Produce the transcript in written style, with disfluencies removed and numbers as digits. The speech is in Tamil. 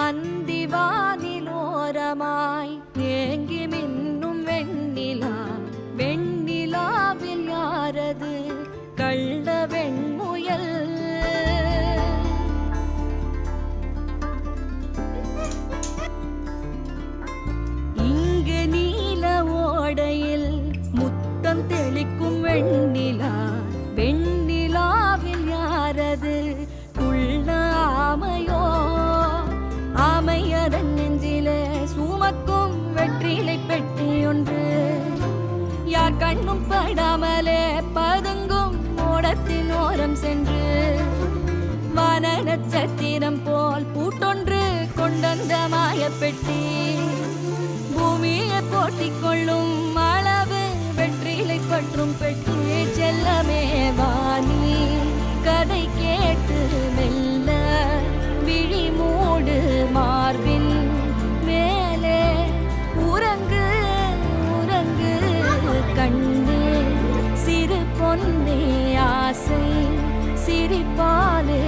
அந்திவானிலோரமாய் ஏங்கி மின்னும் வெண்ணிலா, வெண்ணிலாவில் யாரது கள்ள வெண்முயல்? இங்கு நீல ஓடையில் முத்தம் தெளிக்கும் வெண்ணிலா, வெண்ணிலாவில் யாரது உள்ள ஆமையோ? ஆமையதன் நெஞ்சிலே சுமக்கும் வெற்றிலை பெட்டி ஒன்று, யார் கண்ணும் படாமலே பதுங்கும் ஓடத்தின் ஓரம் சென்று, வான நட்சத்திரம் போல் பூட்டொன்று கொண்டந்த மாயப்பெட்டி, பூமியை போட்டிக் கொள்ளும் அளவு வெற்றிலை பற்றும் பெட்டி. செல்லமே வாணி கதை கேட்டு மெல்ல விழி மூடு மார்பின் மேலே, உறங்கு உறங்கு கண்ணே சிறு பொன்னே, ஆசை சிரிப்பாலே